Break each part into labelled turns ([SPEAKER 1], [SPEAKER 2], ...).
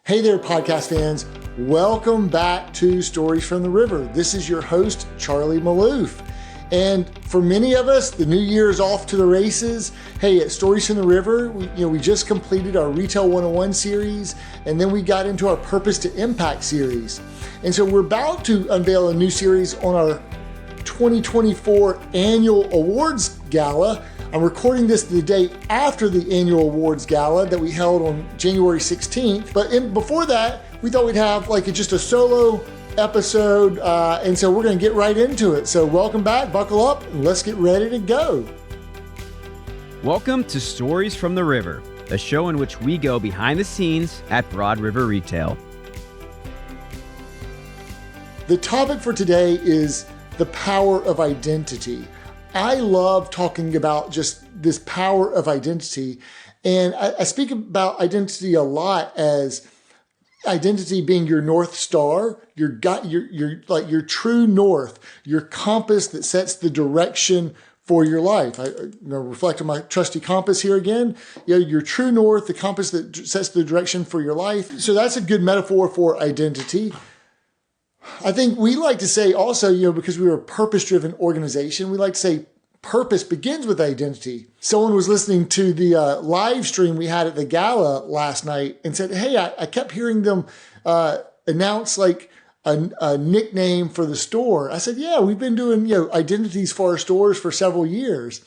[SPEAKER 1] Hey there, podcast fans. Welcome back to Stories from the River. This is your host, Charlie Malouf. And for many of us, the new year is off to the races. Hey, at Stories from the River, we just completed our Retail 101 series, and then we got into our Purpose to Impact series. And so we're about to unveil a new series on our 2024 annual awards gala. I'm recording this the day after the annual awards gala that we held on January 16th. But before that, we thought we'd have just a solo episode. And so we're going to get right into it. So welcome back, buckle up, and let's get ready to go.
[SPEAKER 2] Welcome to Stories from the River, a show in which we go behind the scenes at Broad River Retail.
[SPEAKER 1] The topic for today is the power of identity. I love talking about just this power of identity. And I speak about identity a lot as identity being your North Star, your true north, your compass that sets the direction for your life. I reflect on my trusty compass here again. Your true north, the compass that sets the direction for your life. So that's a good metaphor for identity. I think we like to say also, because we're a purpose-driven organization, we like to say purpose begins with identity. Someone was listening to the live stream we had at the gala last night and said, hey, I kept hearing them announce a nickname for the store. I said, yeah, we've been doing identities for our stores for several years.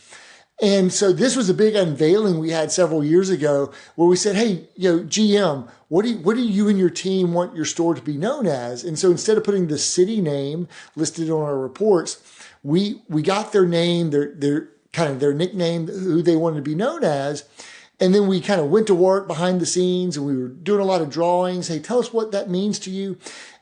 [SPEAKER 1] And so this was a big unveiling we had several years ago where we said, hey, GM, what do you and your team want your store to be known as? And so instead of putting the city name listed on our reports, we got their name, their nickname, who they wanted to be known as. And then we kind of went to work behind the scenes and we were doing a lot of drawings. Hey, tell us what that means to you.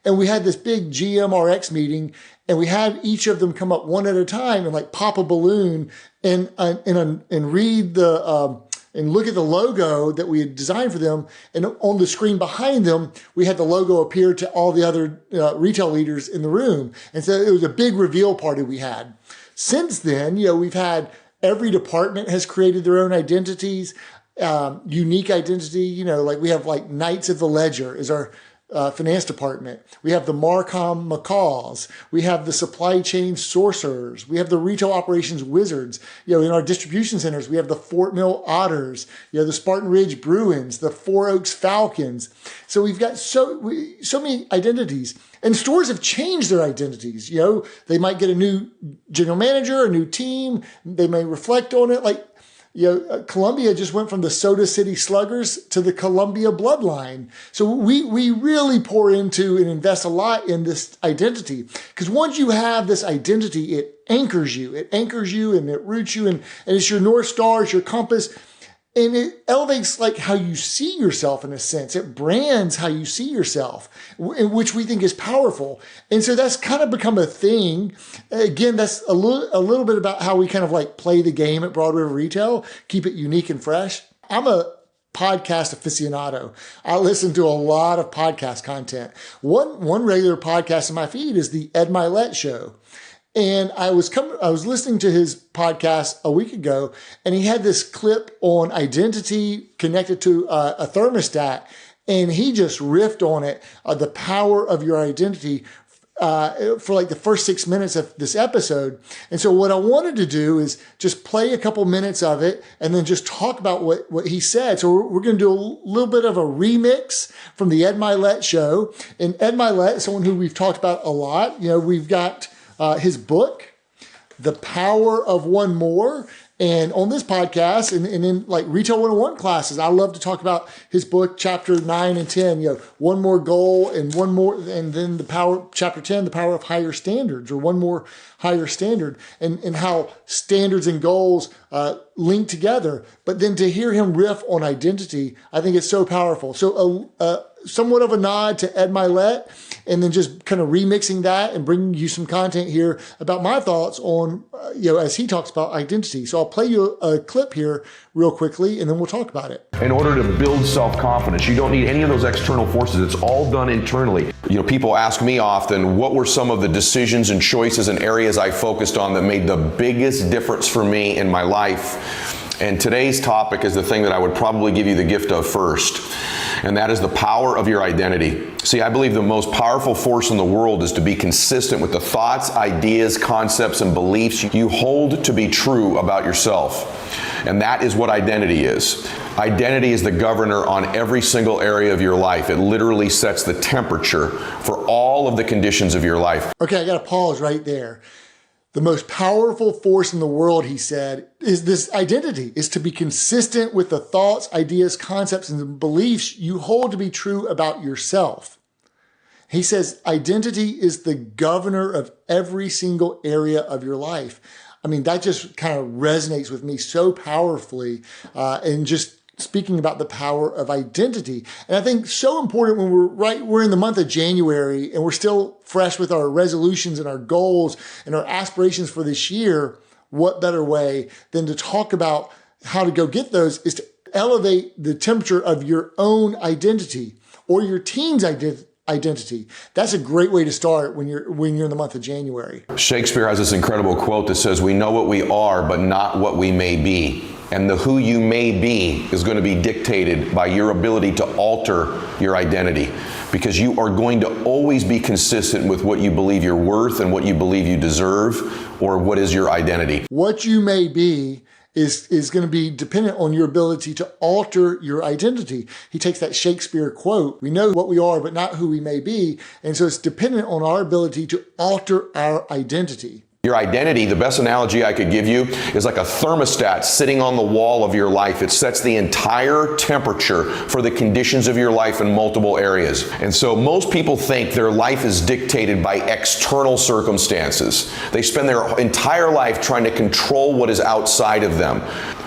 [SPEAKER 1] And we had this big GMRX meeting and we had each of them come up one at a time and pop a balloon and read and look at the logo that we had designed for them. And on the screen behind them, we had the logo appear to all the other retail leaders in the room. And so it was a big reveal party we had. Since then, we've had every department has created their own identities, unique identity. We have Knights of the Ledger is our finance department. We have the Marcom Macaws. We have the supply chain sorcerers. We have the retail operations wizards. In our distribution centers, we have the Fort Mill Otters, the Spartan Ridge Bruins, the Four Oaks Falcons. So we've got so many identities. And stores have changed their identities. They might get a new general manager, a new team. They may reflect on it. Columbia just went from the Soda City Sluggers to the Columbia Bloodline. So we really pour into and invest a lot in this identity. Because once you have this identity, it anchors you. It anchors you and it roots you. And it's your North Star, it's your compass. And it elevates how you see yourself in a sense. It brands how you see yourself, which we think is powerful. And so that's kind of become a thing. Again, that's a little bit about how we kind of play the game at Broad River Retail, keep it unique and fresh. I'm a podcast aficionado. I listen to a lot of podcast content. One regular podcast in my feed is the Mylett show. And I was listening to his podcast a week ago, and he had this clip on identity connected to a thermostat, and he just riffed on it, the power of your identity for the first 6 minutes of this episode. And so what I wanted to do is just play a couple minutes of it and then just talk about what he said. So we're going to do a little bit of a remix from the Ed Mylett show. And Ed Mylett is someone who we've talked about a lot. We've got his book, The Power of One More. And on this podcast and in Retail 101 classes, I love to talk about his book, chapter 9 and 10, one more goal and one more, and then chapter 10, the power of higher standards or one more higher standard and how standards and goals link together. But then to hear him riff on identity, I think it's so powerful. So somewhat of a nod to Ed Mylett, and then just kind of remixing that and bringing you some content here about my thoughts on, as he talks about identity. So I'll play you a clip here real quickly, and then we'll talk about it.
[SPEAKER 3] In order to build self-confidence, you don't need any of those external forces. It's all done internally. People ask me often, what were some of the decisions and choices and areas I focused on that made the biggest difference for me in my life? And today's topic is the thing that I would probably give you the gift of first. and that is the power of your identity. See, I believe the most powerful force in the world is to be consistent with the thoughts, ideas, concepts, and beliefs you hold to be true about yourself. And that is what identity is. Identity is the governor on every single area of your life. It literally sets the temperature for all of the conditions of your life.
[SPEAKER 1] Okay, I got to pause right there. The most powerful force in the world, he said, is this identity, is to be consistent with the thoughts, ideas, concepts, and beliefs you hold to be true about yourself. He says identity is the governor of every single area of your life. I mean, that just kind of resonates with me so powerfully, and just speaking about the power of identity. And I think so important when we're in the month of January and we're still fresh with our resolutions and our goals and our aspirations for this year. What better way than to talk about how to go get those is to elevate the temperature of your own identity or your team's identity. That's a great way to start when you're in the month of January.
[SPEAKER 3] Shakespeare has this incredible quote that says, "We know what we are, but not what we may be." And the who you may be is going to be dictated by your ability to alter your identity, because you are going to always be consistent with what you believe you're worth and what you believe you deserve, or what is your identity.
[SPEAKER 1] What you may be is going to be dependent on your ability to alter your identity. He takes that Shakespeare quote, "We know what we are, but not who we may be." And so it's dependent on our ability to alter our identity.
[SPEAKER 3] Your identity, the best analogy I could give you, is like a thermostat sitting on the wall of your life. It sets the entire temperature for the conditions of your life in multiple areas. And so most people think their life is dictated by external circumstances. They spend their entire life trying to control what is outside of them.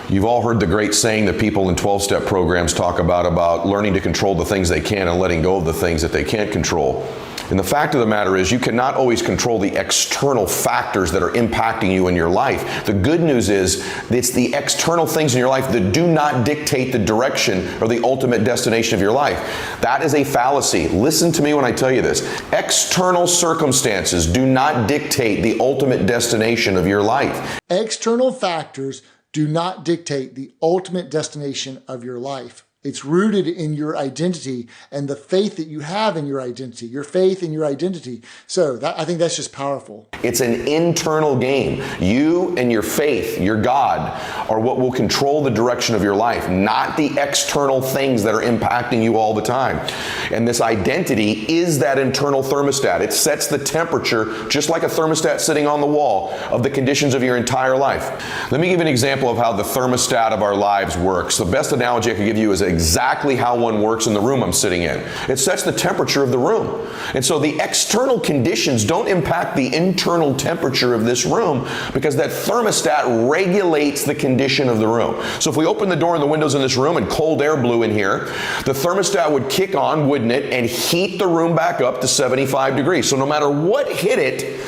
[SPEAKER 3] You've all heard the great saying that people in 12-step programs talk about learning to control the things they can and letting go of the things that they can't control. And the fact of the matter is, you cannot always control the external factors that are impacting you in your life. The good news is, it's the external things in your life that do not dictate the direction or the ultimate destination of your life. That is a fallacy. Listen to me when I tell you this. External circumstances do not dictate the ultimate destination of your life.
[SPEAKER 1] External factors do not dictate the ultimate destination of your life. It's rooted in your identity and the faith that you have in your identity, your faith in your identity. So I think that's just powerful.
[SPEAKER 3] It's an internal game. You and your faith, your God, are what will control the direction of your life, not the external things that are impacting you all the time. And this identity is that internal thermostat. It sets the temperature, just like a thermostat sitting on the wall, of the conditions of your entire life. Let me give you an example of how the thermostat of our lives works. The best analogy I can give you is exactly how one works in the room I'm sitting in. It sets the temperature of the room. And so the external conditions don't impact the internal temperature of this room, because that thermostat regulates the condition of the room. So if we open the door and the windows in this room and cold air blew in here, the thermostat would kick on, wouldn't it, and heat the room back up to 75 degrees. So no matter what hit it,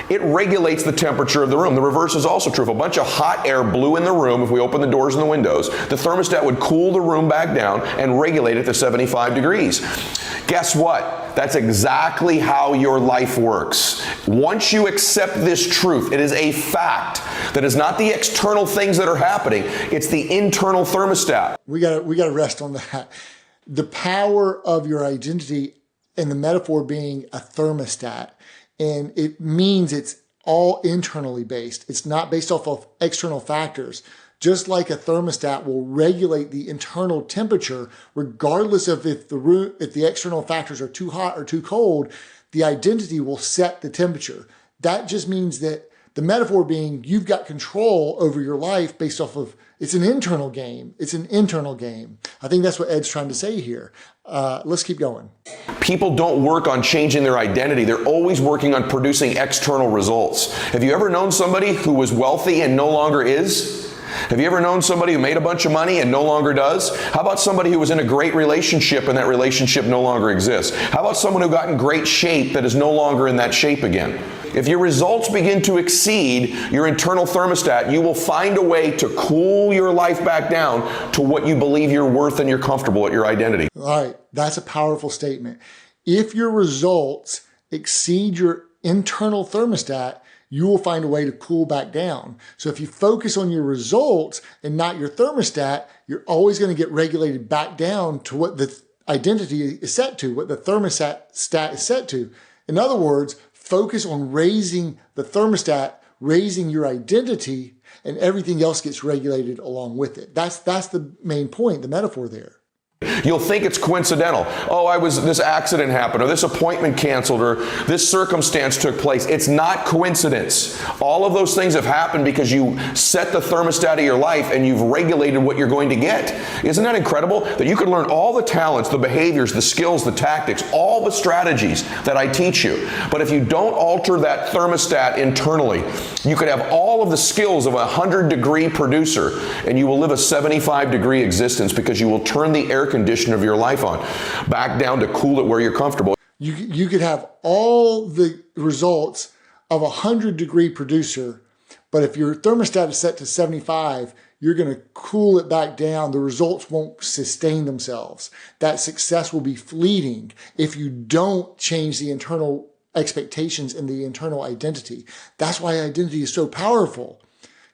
[SPEAKER 3] it regulates the temperature of the room. The reverse is also true. If a bunch of hot air blew in the room, if we open the doors and the windows, the thermostat would cool the room back down and regulate it to 75 degrees. Guess what? That's exactly how your life works. Once you accept this truth, it is a fact that is not the external things that are happening, it's the internal thermostat.
[SPEAKER 1] We gotta rest on that. The power of your identity, and the metaphor being a thermostat. And it means it's all internally based. It's not based off of external factors. Just like a thermostat will regulate the internal temperature, regardless of if the external factors are too hot or too cold, the identity will set the temperature. That just means that the metaphor being, you've got control over your life based off of, it's an internal game. It's an internal game. I think that's what Ed's trying to say here. Let's keep going.
[SPEAKER 3] People don't work on changing their identity. They're always working on producing external results. Have you ever known somebody who was wealthy and no longer is? Have you ever known somebody who made a bunch of money and no longer does? How about somebody who was in a great relationship and that relationship no longer exists? How about someone who got in great shape that is no longer in that shape again? If your results begin to exceed your internal thermostat, you will find a way to cool your life back down to what you believe you're worth and you're comfortable at your identity.
[SPEAKER 1] All right, that's a powerful statement. If your results exceed your internal thermostat, you will find a way to cool back down. So if you focus on your results and not your thermostat, you're always going to get regulated back down to what the identity is set to, what the thermostat is set to. In other words, focus on raising the thermostat, raising your identity, and everything else gets regulated along with it. That's the main point, the metaphor there.
[SPEAKER 3] You'll think it's coincidental. Oh, this accident happened, or this appointment canceled, or this circumstance took place. It's not coincidence. All of those things have happened because you set the thermostat of your life and you've regulated what you're going to get. Isn't that incredible? That you can learn all the talents, the behaviors, the skills, the tactics, all the strategies that I teach you. But if you don't alter that thermostat internally, you could have all of the skills of a 100-degree producer and you will live a 75-degree existence because you will turn the air condition of your life on back down to cool it where you're comfortable.
[SPEAKER 1] You could have all the results of a 100-degree producer, but if your thermostat is set to 75, you're going to cool it back down. The results won't sustain themselves. That success will be fleeting if you don't change the internal expectations and the internal identity. That's why identity is so powerful,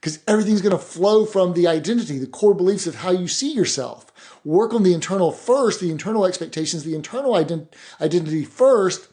[SPEAKER 1] because everything's going to flow from the identity, the core beliefs of how you see yourself. Work on the internal first, the internal expectations, the internal identity first,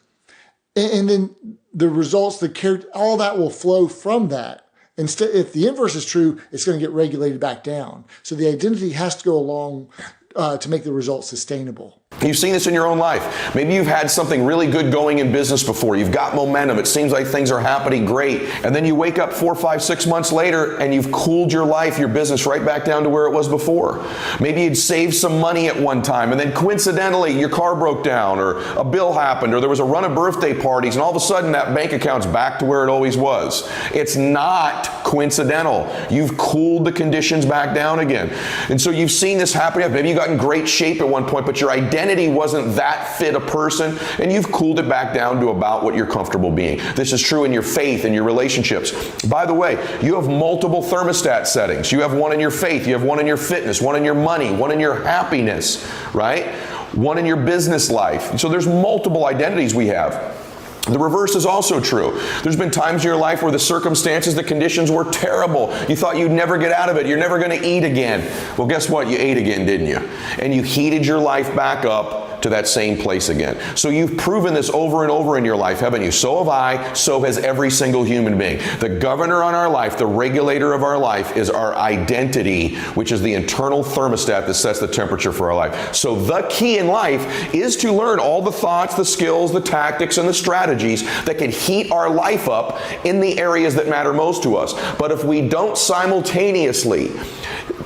[SPEAKER 1] and then the results, the character, all that will flow from that. Instead, if the inverse is true, it's going to get regulated back down. So the identity has to go along to make the results sustainable.
[SPEAKER 3] You've seen this in your own life. Maybe you've had something really good going in business before. You've got momentum. It seems like things are happening great. And then you wake up 4, 5, 6 months later and you've cooled your life, your business right back down to where it was before. Maybe you'd saved some money at one time and then coincidentally your car broke down or a bill happened or there was a run of birthday parties and all of a sudden that bank account's back to where it always was. It's not coincidental. You've cooled the conditions back down again. And so you've seen this happen. Maybe you got in great shape at one point, but your identity wasn't that fit a person, and you've cooled it back down to about what you're comfortable being. This is true in your faith and your relationships. By the way, you have multiple thermostat settings. You have one in your faith, you have one in your fitness, one in your money, one in your happiness, right? One in your business life. So there's multiple identities we have. The reverse is also true. There's been times in your life where the circumstances, the conditions were terrible. You thought you'd never get out of it. You're never going to eat again. Well, guess what? You ate again, didn't you? And you heated your life back up to that same place again. So you've proven this over and over in your life, haven't you? So have I, so has every single human being. The governor on our life, the regulator of our life is our identity, which is the internal thermostat that sets the temperature for our life. So the key in life is to learn all the thoughts, the skills, the tactics, and the strategies that can heat our life up in the areas that matter most to us. But if we don't simultaneously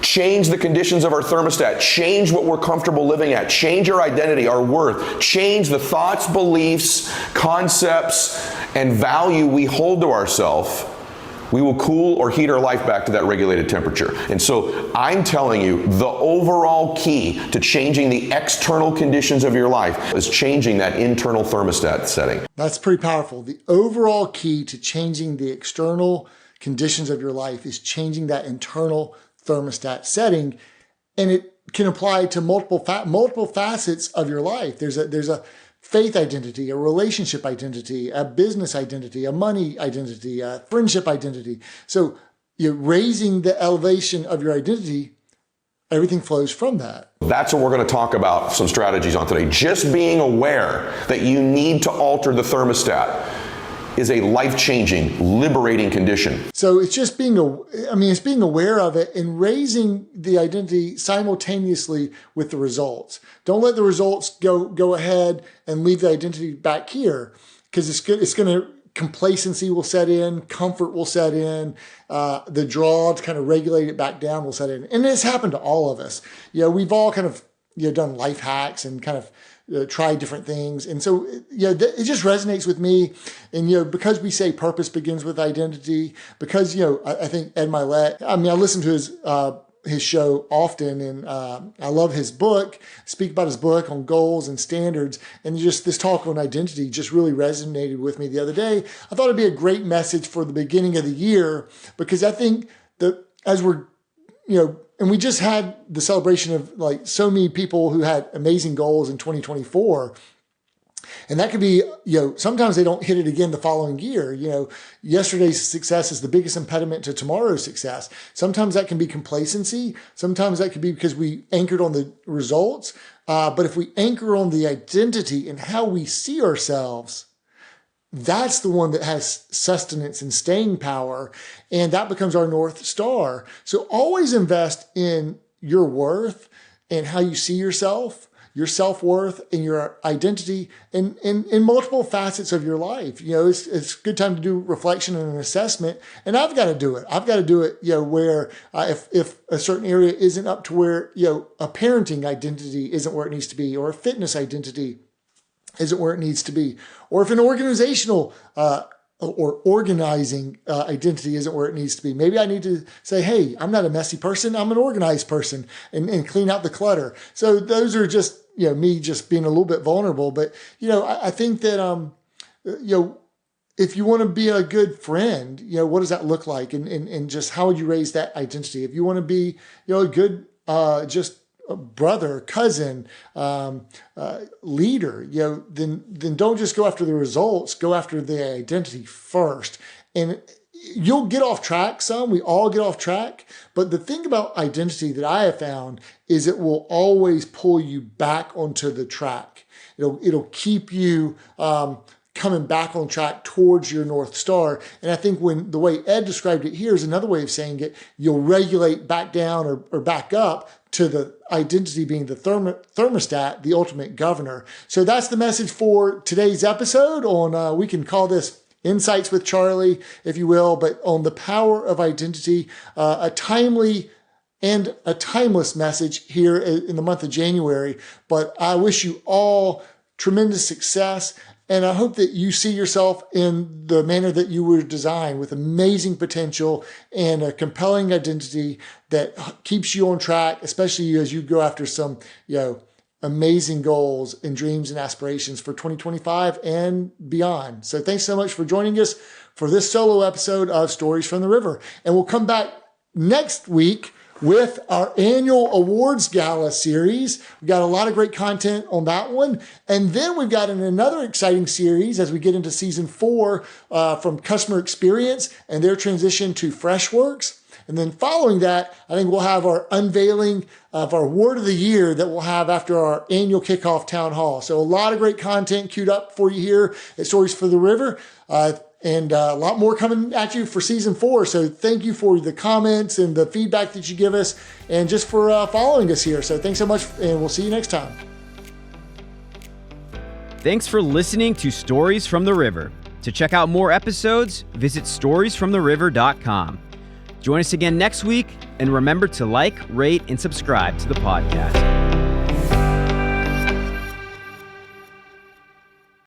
[SPEAKER 3] change the conditions of our thermostat, change what we're comfortable living at, change our identity, our worth, change the thoughts, beliefs, concepts, and value we hold to ourselves, we will cool or heat our life back to that regulated temperature. And so I'm telling you, the overall key to changing the external conditions of your life is changing that internal thermostat setting.
[SPEAKER 1] That's pretty powerful. The overall key to changing the external conditions of your life is changing that internal thermostat setting, and it can apply to multiple facets of your life. There's a faith identity, a relationship identity, a business identity, a money identity, a friendship identity. So you're raising the elevation of your identity. Everything flows from that.
[SPEAKER 3] That's what we're going to talk about some strategies on today. Just being aware that you need to alter the thermostat is a life-changing, liberating condition.
[SPEAKER 1] So it's just being aware of it and raising the identity simultaneously with the results. Don't let the results go ahead and leave the identity back here, because it's going to, complacency will set in, comfort will set in, the draw to kind of regulate it back down will set in. And it's happened to all of us. We've all kind of done life hacks and kind of try different things. And so, it just resonates with me. And, because we say purpose begins with identity, because, I think Ed Mylett, I listen to his show often, and I love his book, speak about his book on goals and standards. And just this talk on identity just really resonated with me the other day. I thought it'd be a great message for the beginning of the year, because I think that as we're, and we just had the celebration of so many people who had amazing goals in 2024. And that could be, sometimes they don't hit it again the following year. Yesterday's success is the biggest impediment to tomorrow's success. Sometimes that can be complacency. Sometimes that could be because we anchored on the results. But if we anchor on the identity and how we see ourselves, that's the one that has sustenance and staying power. And that becomes our North Star. So always invest in your worth and how you see yourself, your self-worth and your identity in multiple facets of your life. It's a good time to do reflection and an assessment. And I've got to do it. I've got to do it, where if a certain area isn't up to where, a parenting identity isn't where it needs to be, or a fitness identity isn't where it needs to be, or if an organizational or organizing identity isn't where it needs to be. Maybe I need to say, hey, I'm not a messy person. I'm an organized person, and clean out the clutter. So those are just, me just being a little bit vulnerable. But, I think that, if you want to be a good friend, what does that look like? And just how would you raise that identity? If you want to be, a good, just a brother, cousin, leader, then don't just go after the results, go after the identity first. And you'll get off track some, we all get off track. But the thing about identity that I have found is it will always pull you back onto the track. It'll keep you, coming back on track towards your North Star. And I think when the way Ed described it here is another way of saying it, you'll regulate back down or back up to the identity being the thermostat, the ultimate governor. So that's the message for today's episode on, we can call this Insights with Charlie, if you will, but on the power of identity, a timely and a timeless message here in the month of January. But I wish you all tremendous success. And I hope that you see yourself in the manner that you were designed, with amazing potential and a compelling identity that keeps you on track, especially as you go after some, amazing goals and dreams and aspirations for 2025 and beyond. So thanks so much for joining us for this solo episode of Stories from the River. And we'll come back next week with our annual awards gala series. We got a lot of great content on that one. And then we've got another exciting series as we get into season 4 from customer experience and their transition to Freshworks. And then following that, I think we'll have our unveiling of our word of the year that we'll have after our annual kickoff town hall. So a lot of great content queued up for you here at Stories for the River. And a lot more coming at you for season 4. So thank you for the comments and the feedback that you give us, and just for following us here. So thanks so much, and we'll see you next time.
[SPEAKER 2] Thanks for listening to Stories from the River. To check out more episodes, visit storiesfromtheriver.com. Join us again next week, and remember to like, rate, and subscribe to the podcast.